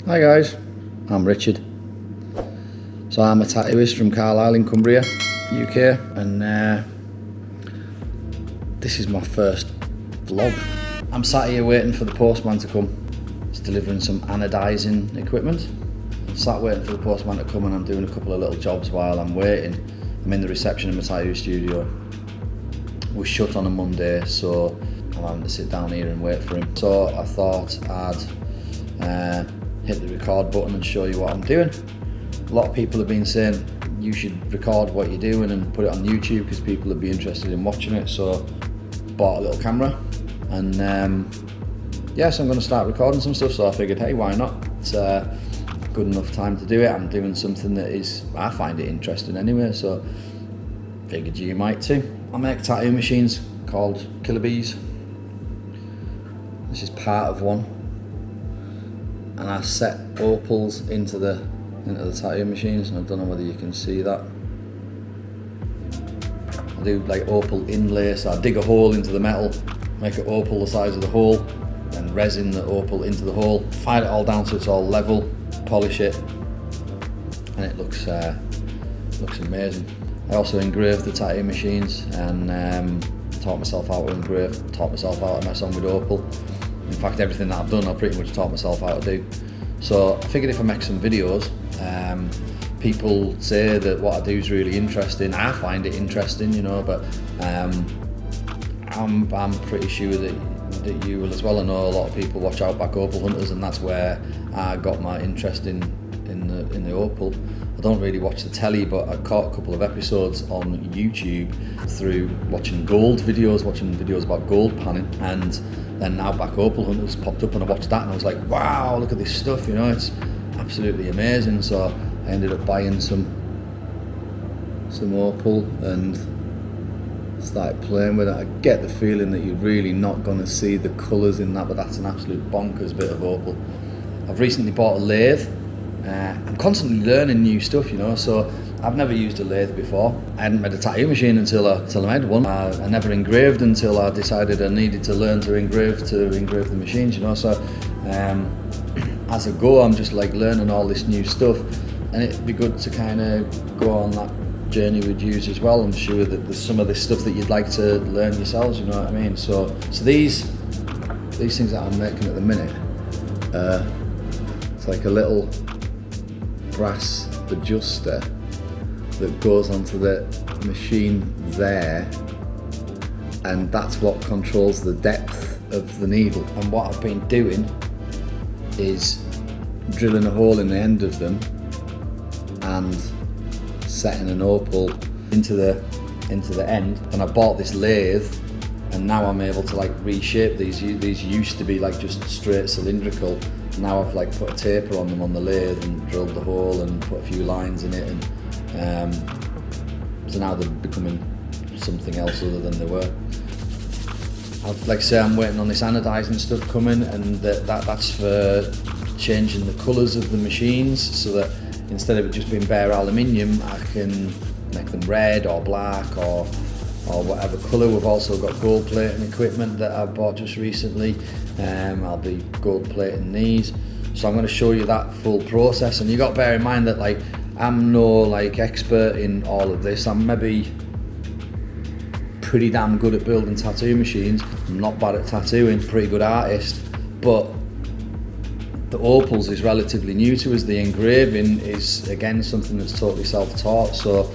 Hi guys, I'm Richard. So I'm a tattooist from Carlisle in Cumbria, UK, and this is my first vlog. I'm sat here waiting for the postman to come. He's delivering some anodizing equipment. I'm sat waiting for the postman to come and I'm doing a couple of little jobs while I'm waiting. I'm in the reception in my tattoo studio. We're shut on a Monday, so I'm having to sit down here and wait for him. So I thought I'd hit the record button and show you what I'm doing. A lot of people have been saying you should record what you're doing and put it on YouTube because people would be interested in watching it, so bought a little camera and yes, I'm going to start recording some stuff, so I figured, hey, why not? It's a good enough time to do it. I'm doing something that I find it interesting anyway, so figured you might too. I make tattoo machines called Killer Bees. This is part of one. And I set opals into the tattoo machines, and I don't know whether you can see that. I do like opal inlay, so I dig a hole into the metal, make an opal the size of the hole, and resin the opal into the hole, fire it all down so it's all level, polish it, and it looks amazing. I also engrave the tattoo machines and taught myself how to engrave, taught myself how to mess on with opal. In fact, everything that I've done, I've pretty much taught myself how to do. So I figured if I make some videos, people say that what I do is really interesting. I find it interesting, you know, but I'm pretty sure that you will as well. I know a lot of people watch Outback Opal Hunters, and that's where I got my interest in the opal. I don't really watch the telly, but I caught a couple of episodes on YouTube through watching gold videos, watching videos about gold panning, and then Outback Opal Hunters popped up and I watched that and I was like, wow, look at this stuff, you know, it's absolutely amazing. So I ended up buying some opal and started playing with it. I get the feeling that you're really not going to see the colours in that, but that's an absolute bonkers bit of opal. I've recently bought a lathe. I'm constantly learning new stuff, you know, so I've never used a lathe before. I hadn't made a tattoo machine until I made one. I never engraved until I decided I needed to learn to engrave the machines, you know, so as I go, I'm just like learning all this new stuff, and it'd be good to kind of go on that journey with you as well. I'm sure that there's some of this stuff that you'd like to learn yourselves, you know what I mean? So these things that I'm making at the minute, it's like a little brass adjuster that goes onto the machine there, and that's what controls the depth of the needle. And what I've been doing is drilling a hole in the end of them and setting an opal into the end. And I bought this lathe, and now I'm able to like reshape these. These used to be like just straight cylindrical. Now I've like put a taper on them on the lathe and drilled the hole and put a few lines in it, and so now they're becoming something else other than they were. Like I say, I'm waiting on this anodizing stuff coming, and that's for changing the colours of the machines, so that instead of it just being bare aluminium, I can make them red or black or whatever colour. We've also got gold plating equipment that I bought just recently. I'll be gold plating these, so I'm going to show you that full process. And you got to bear in mind that like I'm no like expert in all of this. I'm maybe pretty damn good at building tattoo machines. I'm not bad at tattooing, pretty good artist, but the opals is relatively new to us. The engraving is again something that's totally self-taught, so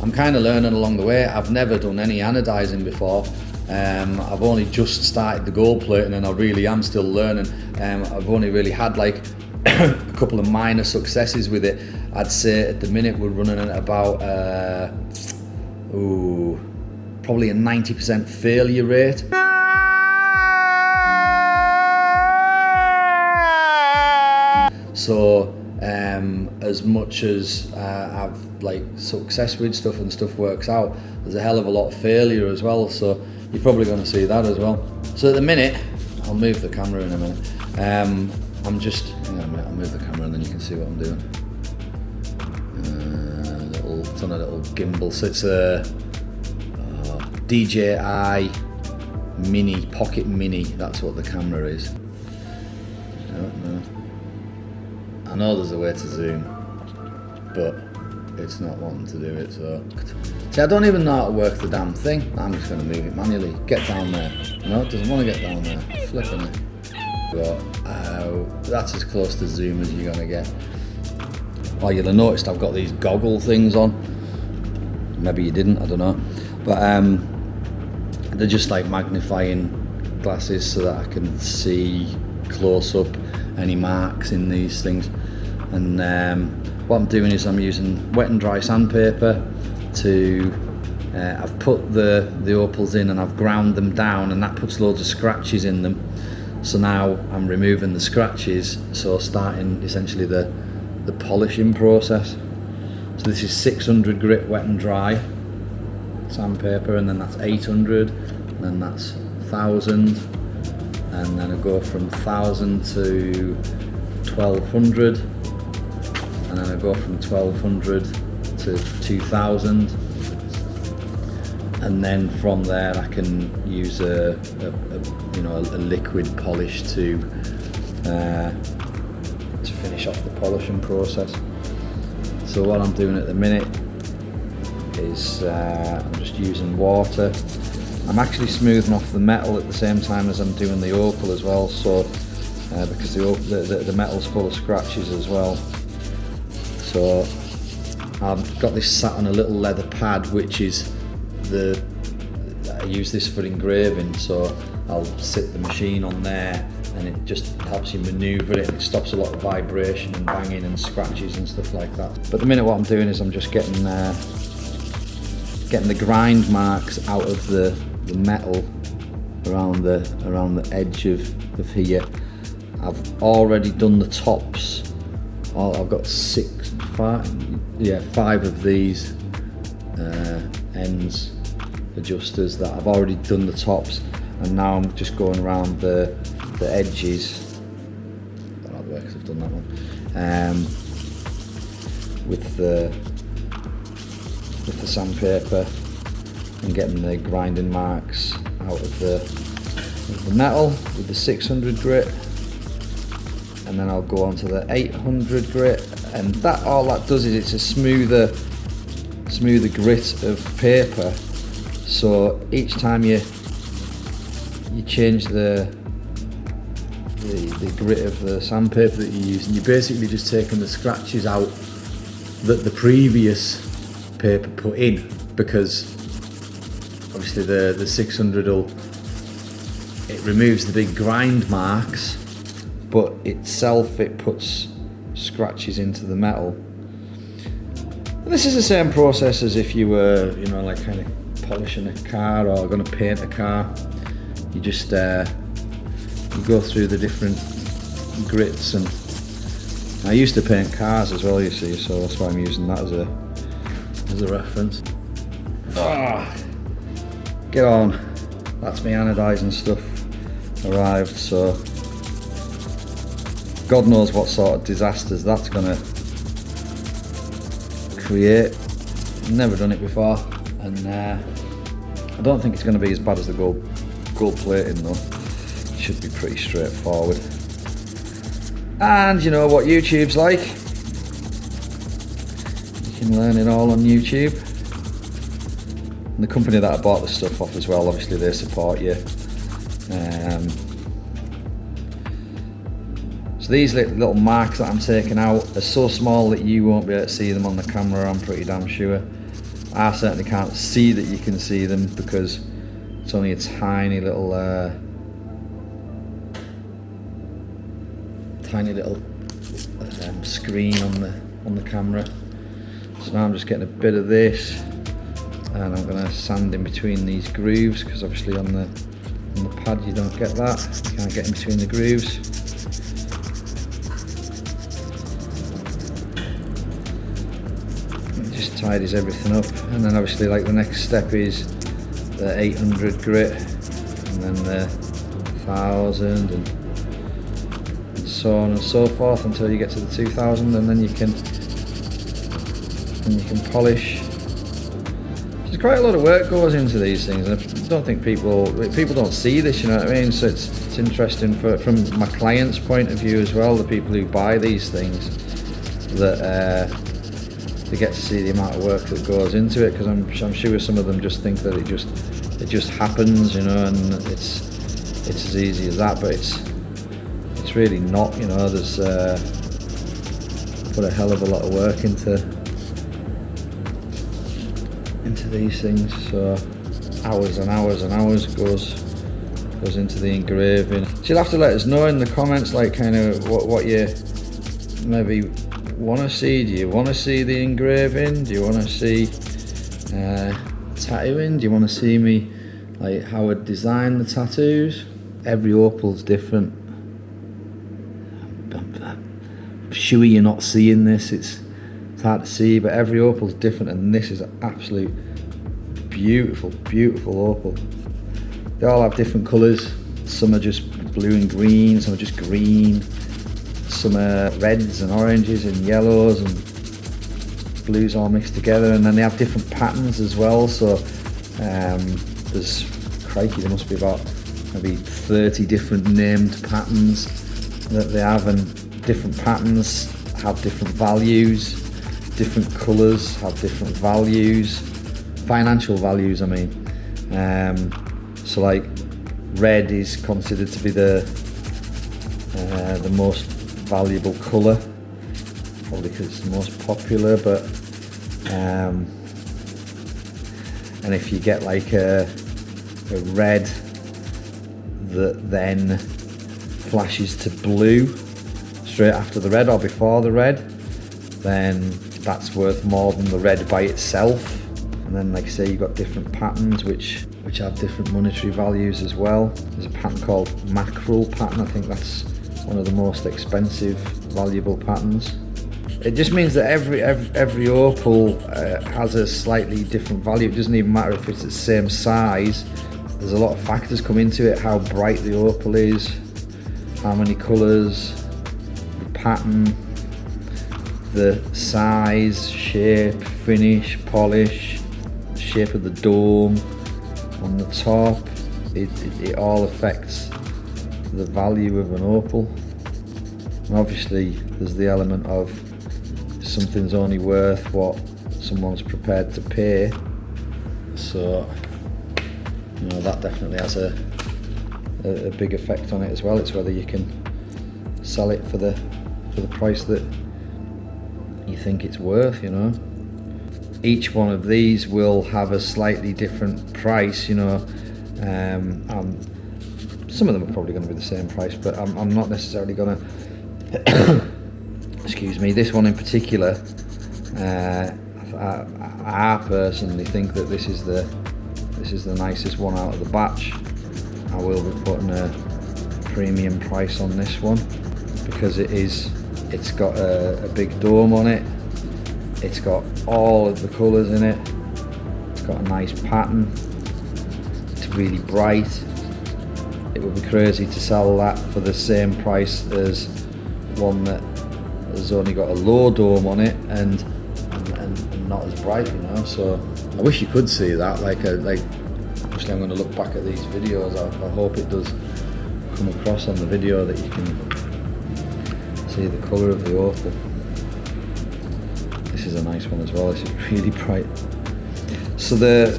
I'm kind of learning along the way. I've never done any anodizing before. I've only just started the gold plating, and I really am still learning. I've only really had like a couple of minor successes with it. I'd say at the minute we're running at about probably a 90% failure rate. So as much as I've like success with stuff and stuff works out, there's a hell of a lot of failure as well, so you're probably going to see that as well. So at the minute, I'll move the camera in a minute. I'm just, hang on a minute, I'll move the camera and then you can see what I'm doing. It's on a little gimbal, so it's a DJI Mini, Pocket Mini, that's what the camera is. I know there's a way to zoom, but it's not wanting to do it, so. See, I don't even know how to work the damn thing. I'm just going to move it manually. Get down there. No, it doesn't want to get down there. Flipping it. But that's as close to zoom as you're going to get. Oh, you'll have noticed I've got these goggle things on. Maybe you didn't, I don't know. But they're just like magnifying glasses so that I can see close up any marks in these things. And what I'm doing is I'm using wet and dry sandpaper to I've put the opals in and I've ground them down, and that puts loads of scratches in them. So now I'm removing the scratches, so starting essentially the polishing process. So this is 600 grit wet and dry sandpaper, and then that's 800, and then that's 1000, and then I go from 1000 to 1200, and then I go from 1200 to 2000, and then from there I can use a liquid polish to finish off the polishing process. So what I'm doing at the minute is I'm just using water. I'm actually smoothing off the metal at the same time as I'm doing the opal as well, so because the metal's full of scratches as well. So I've got this sat on a little leather pad, which is I use this for engraving, so I'll sit the machine on there and it just helps you maneuver it, and it stops a lot of vibration and banging and scratches and stuff like that. But at the minute what I'm doing is I'm just getting the grind marks out of the metal around the edge of here. I've already done the tops. I've got 5 of these ends adjusters that I've already done the tops, and now I'm just going around the edges. I don't know how it works, I've done that one. With the sandpaper and getting the grinding marks out of the metal with the 600 grit, and then I'll go on to the 800 grit, and all that does is it's a smoother grit of paper. So each time you change the grit of the sandpaper that you're using, you're basically just taking the scratches out that the previous paper put in, because obviously the 600 it removes the big grind marks, but itself it puts scratches into the metal. And this is the same process as if you were, like kind of polishing a car or going to paint a car. You just you go through the different grits, and I used to paint cars as well, you see, so that's why I'm using that as a reference. Get on. That's my anodizing stuff arrived, so God knows what sort of disasters that's gonna create. Never done it before, and I don't think it's going to be as bad as the gold plating though. It should be pretty straightforward. And you know what YouTube's like. You can learn it all on YouTube. And the company that I bought the stuff off as well, obviously they support you. So these little marks that I'm taking out are so small that you won't be able to see them on the camera, I'm pretty damn sure. I certainly can't see that you can see them because it's only a tiny little screen on the camera. So now I'm just getting a bit of this, and I'm going to sand in between these grooves, because obviously on the pad you don't get that. You can't get in between the grooves. Tidies everything up, and then obviously like the next step is the 800 grit, and then the 1000, and so on and so forth until you get to the 2000, and then you can polish. There's quite a lot of work goes into these things, and I don't think people don't see this, you know what I mean? So it's interesting from my clients' point of view as well, the people who buy these things. that they get to see the amount of work that goes into it, because I'm sure some of them just think that it just happens, you know, and it's as easy as that, but it's really not, you know. There's put a hell of a lot of work into these things, so hours and hours and hours goes into the engraving. So you'll have to let us know in the comments, like, kind of what you maybe want to see. Do you want to see the engraving? Do you want to see tattooing? Do you want to see me, like, how I design the tattoos? Every opal's different. I'm sure you're not seeing this, it's hard to see, but every opal's different, and this is an absolute beautiful opal. They all have different colours. Some are just blue and green, some are just green, some are reds and oranges and yellows and blues all mixed together, and then they have different patterns as well. So there's, crikey, there must be about maybe 30 different named patterns that they have, and different patterns have different values, different colours have different values, financial values, I mean. So like red is considered to be the most valuable colour, probably because it's the most popular, but and if you get like a red that then flashes to blue straight after the red or before the red, then that's worth more than the red by itself. And then, like I say, you've got different patterns which have different monetary values as well. There's a pattern called mackerel pattern. I think that's one of the most expensive, valuable patterns. It just means that every opal has a slightly different value. It doesn't even matter if it's the same size. There's a lot of factors come into it: how bright the opal is, how many colours, the pattern, the size, shape, finish, polish, shape of the dome on the top. It all affects the value of an opal. And obviously there's the element of something's only worth what someone's prepared to pay, so you know that definitely has a big effect on it as well. It's whether you can sell it for the price that you think it's worth, you know. Each one of these will have a slightly different price, you know. Some of them are probably going to be the same price, but I'm not necessarily going to excuse me, this one in particular, I personally think that this is the nicest one out of the batch. I will be putting a premium price on this one because it's got a big dome on it. It's got all of the colours in it. It's got a nice pattern. It's really bright. It would be crazy to sell that for the same price as one that has only got a low dome on it and not as bright, you know. So I wish you could see that. Like obviously I'm going to look back at these videos. I hope it does come across on the video that you can see the colour of the opal. This is a nice one as well. This is really bright. So this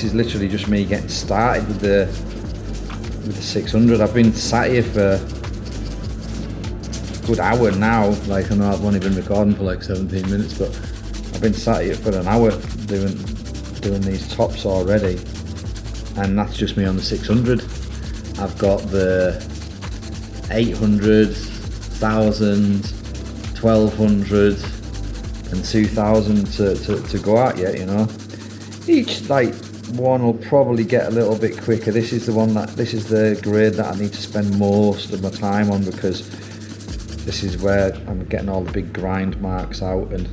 is literally just me getting started with the 600. I've been sat here for a good hour now. Like, I know I've only been recording for like 17 minutes, but I've been sat here for an hour doing these tops already, and that's just me on the 600. I've got the 800, 1000, 1200 and 2000 to go at yet, you know. Each like one will probably get a little bit quicker. This is the grade that I need to spend most of my time on, because this is where I'm getting all the big grind marks out, and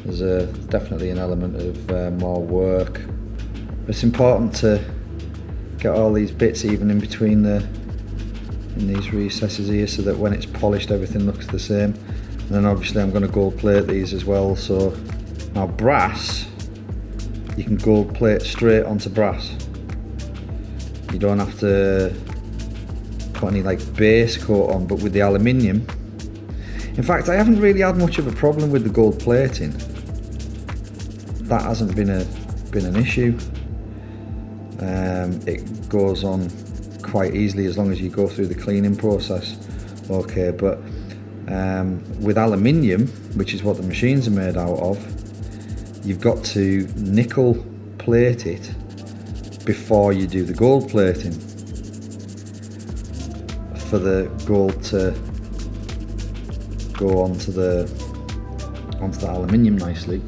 there's definitely an element of more work. But it's important to get all these bits even in between in these recesses here, so that when it's polished everything looks the same. And then obviously I'm going to gold plate these as well. So now brass, you can gold plate straight onto brass. You don't have to put any like base coat on, but with the aluminium, in fact, I haven't really had much of a problem with the gold plating. That hasn't been an issue. It goes on quite easily as long as you go through the cleaning process. Okay, but with aluminium, which is what the machines are made out of, you've got to nickel plate it before you do the gold plating for the gold to go onto the aluminium nicely.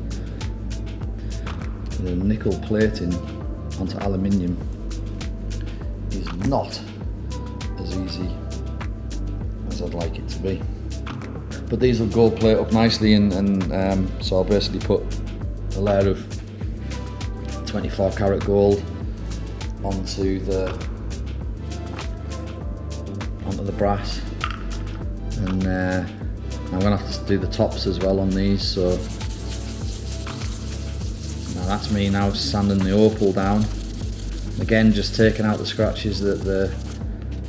The nickel plating onto aluminium is not as easy as I'd like it to be. But these will gold plate up nicely, and so I'll basically put a layer of 24 karat gold onto the brass, and I'm gonna have to do the tops as well on these. So now that's me now sanding the opal down. Again, just taking out the scratches that the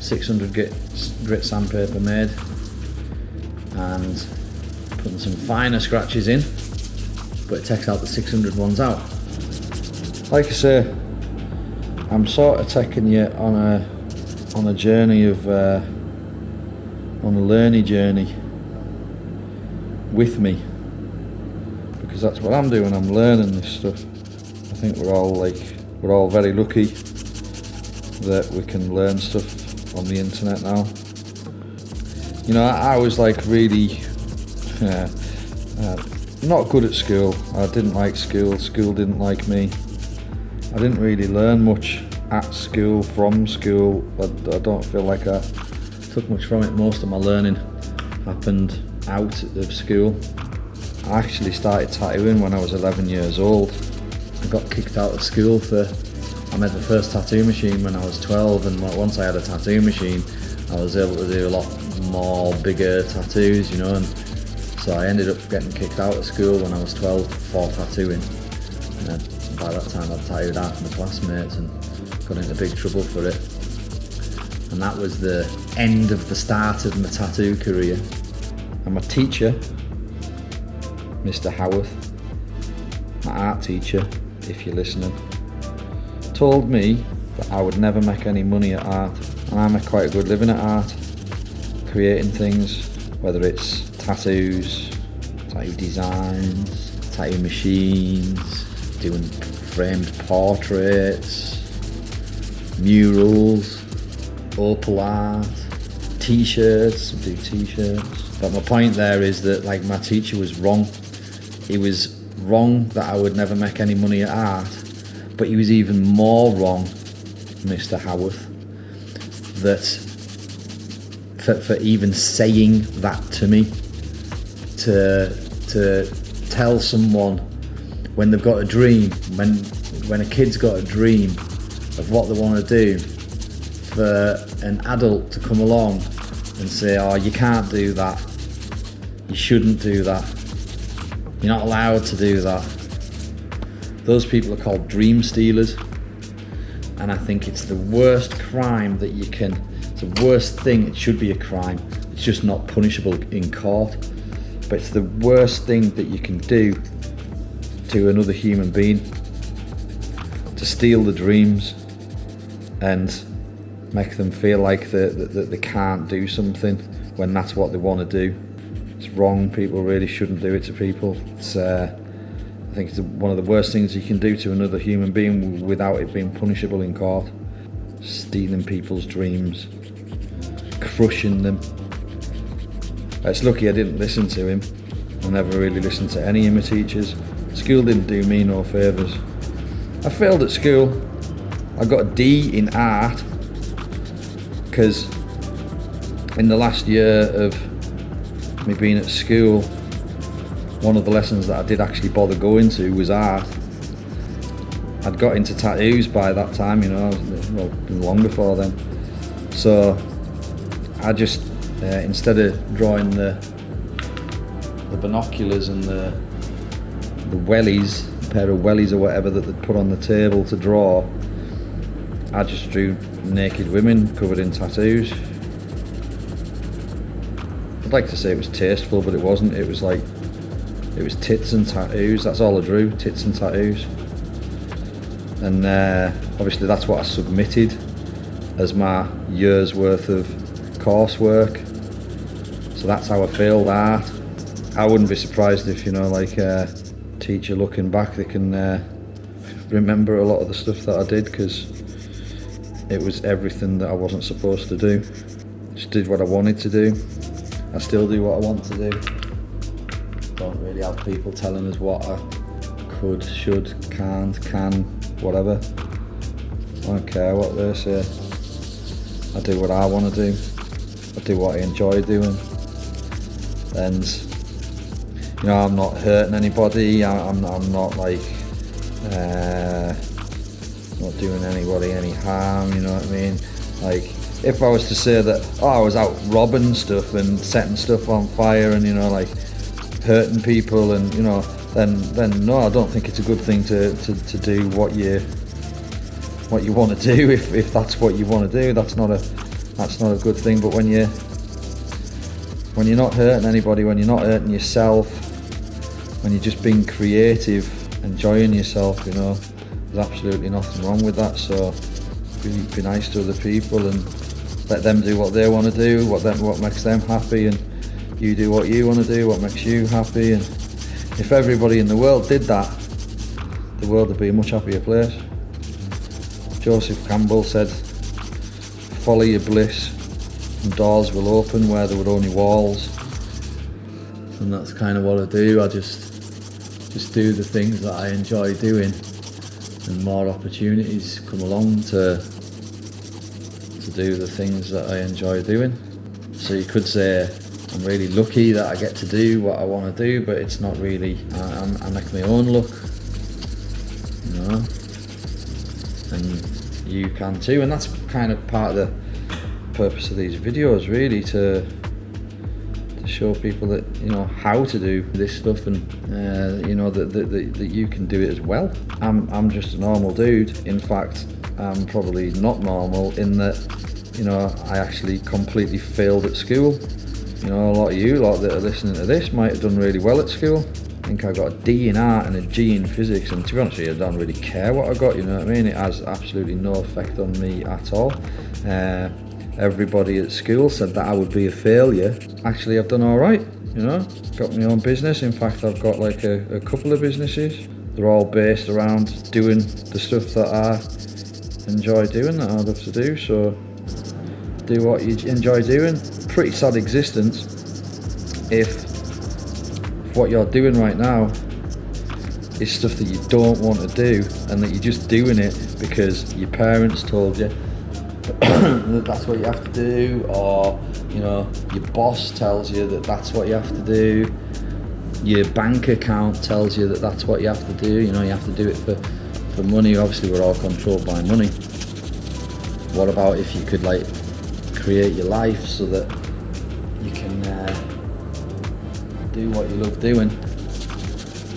600 grit sandpaper made, and putting some finer scratches in, but it takes out the 600 ones out. Like I say, I'm sort of taking you on a journey of on a learning journey with me, because that's what I'm doing. I'm learning this stuff. I think we're all very lucky that we can learn stuff on the internet now. You know, I was like really not good at school. I didn't like school. School didn't like me. I didn't really learn much at school, from school. I don't feel like I took much from it. Most of my learning happened out of school. I actually started tattooing when I was 11 years old. I got kicked out of school I made the first tattoo machine when I was 12, and once I had a tattoo machine, I was able to do a lot more bigger tattoos, you know, and so I ended up getting kicked out of school when I was 12 for tattooing. And by that time I'd tattooed half my classmates and got into big trouble for it. And that was the end of the start of my tattoo career. And my teacher, Mr. Howarth, my art teacher, if you're listening, told me that I would never make any money at art. And I make quite a good living at art, creating things, whether it's tattoos, tattoo designs, tattoo machines, doing framed portraits, murals, opal art, t-shirts, I do t-shirts. But my point there is that, like, my teacher was wrong. He was wrong that I would never make any money at art, but he was even more wrong, Mr. Howarth, that for even saying that to me, to tell someone when they've got a dream, when a kid's got a dream of what they want to do, for an adult to come along and say, oh, you can't do that, you shouldn't do that, you're not allowed to do that. Those people are called dream stealers, and I think it's the worst crime that you can, it's the worst thing. It should be a crime, it's just not punishable in court, but it's the worst thing that you can do to another human being, to steal the dreams and make them feel like that they can't do something when that's what they want to do. It's wrong. People really shouldn't do it to people. It's I think it's one of the worst things you can do to another human being without it being punishable in court. Stealing people's dreams, crushing them. It's lucky I didn't listen to him. I never really listened to any of my teachers. School didn't do me no favours. I failed at school. I got a D in art because in the last year of me being at school, one of the lessons that I did actually bother going to was art. I'd got into tattoos by that time, you know, well, long before then. So I just, instead of drawing the binoculars and the wellies, a pair of wellies or whatever that they'd put on the table to draw, I just drew naked women covered in tattoos. I'd like to say it was tasteful, but it wasn't. It was like, it was tits and tattoos. That's all I drew, tits and tattoos. And obviously that's what I submitted as my year's worth of coursework. So that's how I failed art. I wouldn't be surprised if, you know, like a teacher looking back, they can remember a lot of the stuff that I did, because it was everything that I wasn't supposed to do. Just did what I wanted to do. I still do what I want to do. Don't really have people telling us what I could, should, can't, can, whatever. I don't care what they say. I do what I want to do. I do what I enjoy doing. And, you know, I'm not hurting anybody. I'm not like, not doing anybody any harm, you know what I mean? Like, if I was to say that, oh, I was out robbing stuff and setting stuff on fire and, you know, like hurting people, and, you know, then no, I don't think it's a good thing to do what you want to do. If that's what you want to do, that's not a good thing. But when you're not hurting anybody, when you're not hurting yourself, when you're just being creative, enjoying yourself, you know, there's absolutely nothing wrong with that. So be nice to other people and let them do what they want to do, what makes them happy, and you do what you want to do, what makes you happy. And if everybody in the world did that, the world would be a much happier place. Joseph Campbell said, follow your bliss and doors will open where there were only walls. And that's kind of what I do. I just do the things that I enjoy doing, and more opportunities come along to do the things that I enjoy doing. So you could say I'm really lucky that I get to do what I want to do, but it's not really. I make my own luck, you know, and you can too. And that's kind of part of the purpose of these videos, really, to show people that, you know, how to do this stuff, and you know, that you can do it as well. I'm just a normal dude. In fact, I'm probably not normal in that, you know, I actually completely failed at school. You know, a lot of you lot that are listening to this might have done really well at school. I think I got a D in art and a G in physics, and to be honest with you, I don't really care what I got, you know what I mean? It has absolutely no effect on me at all. Everybody at school said that I would be a failure. Actually, I've done all right, you know. Got my own business. In fact, I've got like a couple of businesses. They're all based around doing the stuff that I enjoy doing, that I love to do. So do what you enjoy doing. Pretty sad existence if what you're doing right now is stuff that you don't want to do, and that you're just doing it because your parents told you that that's what you have to do, or, you know, your boss tells you that that's what you have to do, your bank account tells you that that's what you have to do, you know, you have to do it for money. Obviously we're all controlled by money. What about if you could, like, create your life so that you can do what you love doing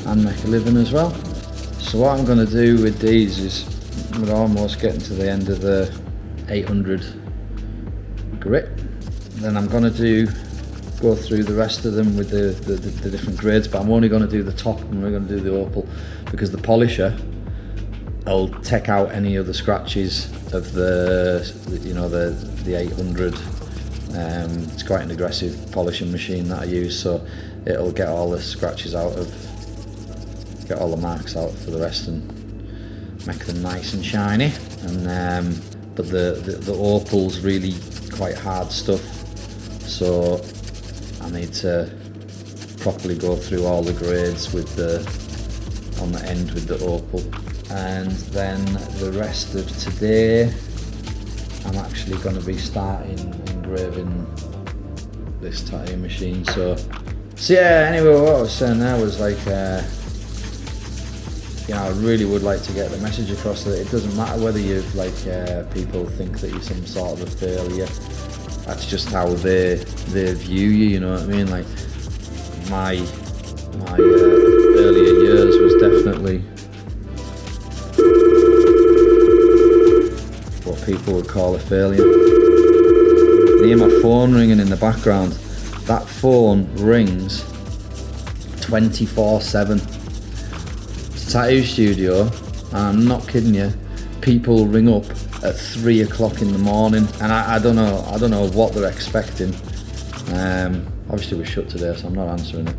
and make a living as well? So what I'm going to do with these is, we're almost getting to the end of the 800 grit. Then I'm going to go through the rest of them with the different grades, but I'm only going to do the top, and we're going to do the opal, because the polisher will take out any of the scratches of you know, the 800. It's quite an aggressive polishing machine that I use, so it'll get all the scratches out get all the marks out for the rest and make them nice and shiny. And but the opal's really quite hard stuff, so I need to properly go through all the grades with on the end with the opal. And then the rest of today, I'm actually going to be starting engraving this tattoo machine. So yeah, anyway, what I was saying there was, like, you know, I really would like to get the message across that it doesn't matter whether you've, like, people think that you're some sort of a failure. That's just how they view you, you know what I mean? Like, my earlier years was definitely what people would call a failure. I hear my phone ringing in the background. that phone rings 24/7. It's a tattoo studio, and I'm not kidding you, people ring up at 3 o'clock in the morning, and I don't know what they're expecting. Obviously we're shut today, so I'm not answering it.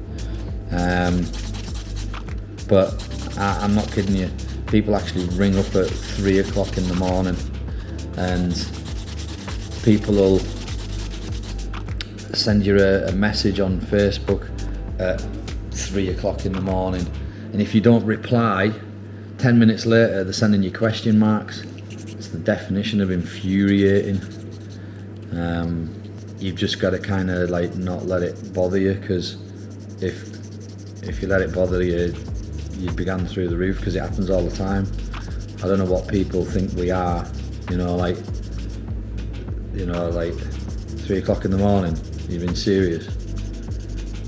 But I'm not kidding you, people actually ring up at 3 o'clock in the morning, and people will send you a message on Facebook at 3 o'clock in the morning, and if you don't reply, 10 minutes later they're sending you question marks. It's the definition of infuriating. You've just got to kind of like not let it bother you, because if you let it bother you, you'd be going through the roof, because it happens all the time. I don't know what people think we are, like 3 o'clock in the morning, you've been serious.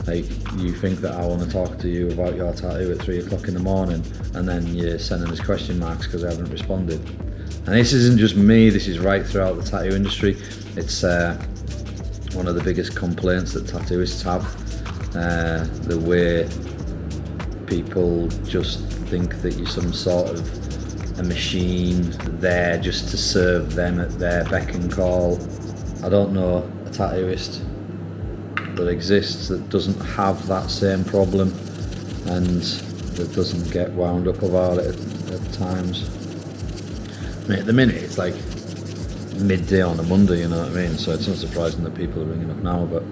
Like, you think that I want to talk to you about your tattoo at 3 o'clock in the morning, and then you're sending us question marks because I haven't responded. And this isn't just me, this is right throughout the tattoo industry. It's one of the biggest complaints that tattooists have, the way people just think that you're some sort of a machine there just to serve them at their beck and call. I don't know a tattooist that exists that doesn't have that same problem and that doesn't get wound up about it at times. I mean, at the minute it's like midday on a Monday, you know what I mean? So it's not surprising that people are ringing up now, but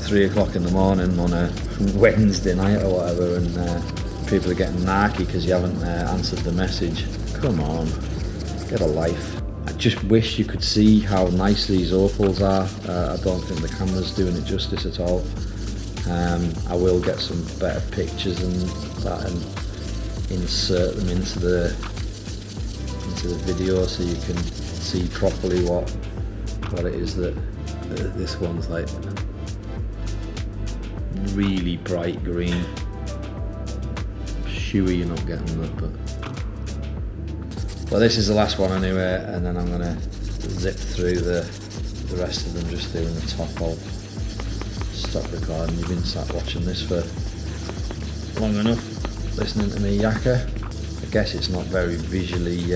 3 o'clock in the morning on a Wednesday night or whatever, and people are getting narky because you haven't answered the message. Come on, get a life. I just wish you could see how nice these opals are. I don't think the camera's doing it justice at all. I will get some better pictures and that and insert them into the video so you can see properly what it is that this one's like. Really bright green. Sure you're not getting that, but well, this is the last one anyway, and then I'm gonna zip through the rest of them, just doing the top. I'll stop recording. You've been sat watching this for long enough, listening to me yakka. I guess it's not very visually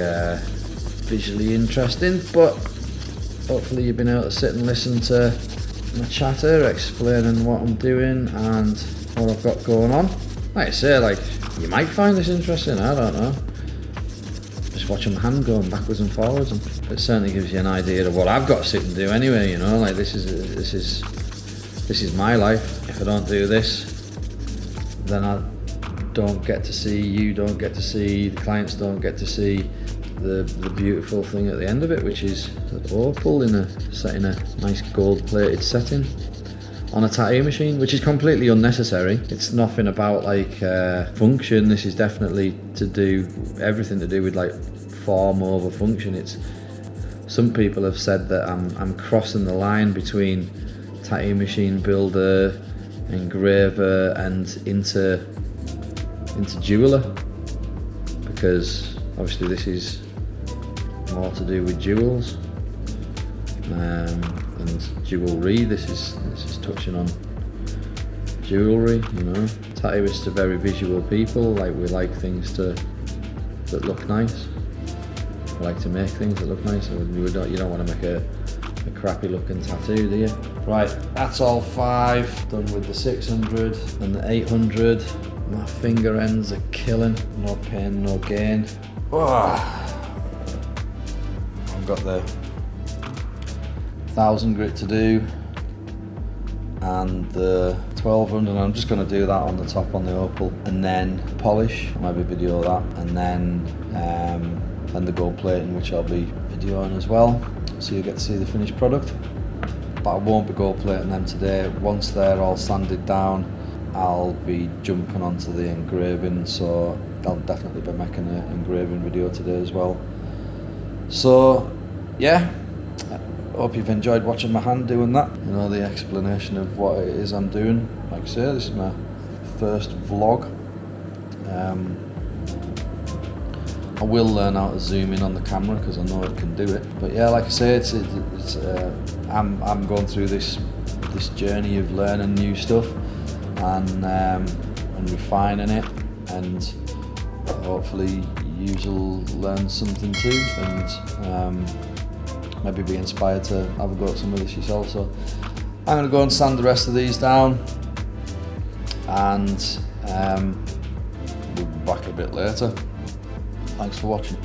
interesting, but hopefully you've been able to sit and listen to my chatter, explaining what I'm doing and what I've got going on. Like I say, like, you might find this interesting, I don't know. Just watching my hand going backwards and forwards, and it certainly gives you an idea of what I've got to sit and do anyway, like this is my life. If I don't do this, then I don't get to see, you don't get to see, the clients don't get to see the beautiful thing at the end of it, which is the opal in a nice gold plated setting on a tattoo machine, which is completely unnecessary. It's nothing about like function. This is definitely everything to do with like form over function. It's, some people have said that I'm crossing the line between tattoo machine builder, engraver and into jeweler, because obviously this is more to do with jewels and jewellery. This is touching on jewellery, Tattooists are very visual people. Like, we like things that look nice. We like to make things that look nice. You don't want to make a crappy looking tattoo, do you? Right, that's all 5. Done with the 600 and the 800. My finger ends are killing. No pain, no gain. Oh. I've got the 1000 grit to do and the 1200, and I'm just going to do that on the top on the opal, and then polish, maybe video that, and then the gold plating, which I'll be videoing as well, so you'll get to see the finished product. But I won't be gold plating them today. Once they're all sanded down, I'll be jumping onto the engraving, so I'll definitely be making an engraving video today as well. So yeah, I hope you've enjoyed watching my hand doing that, the explanation of what it is I'm doing. Like I say, this is my first vlog. I will learn how to zoom in on the camera because I know it can do it. But yeah, like I say, I'm going through this journey of learning new stuff and refining it, and hopefully you'll learn something too, and maybe be inspired to have a go at some of this yourself. So I'm going to go and sand the rest of these down, and we'll be back a bit later. Thanks for watching.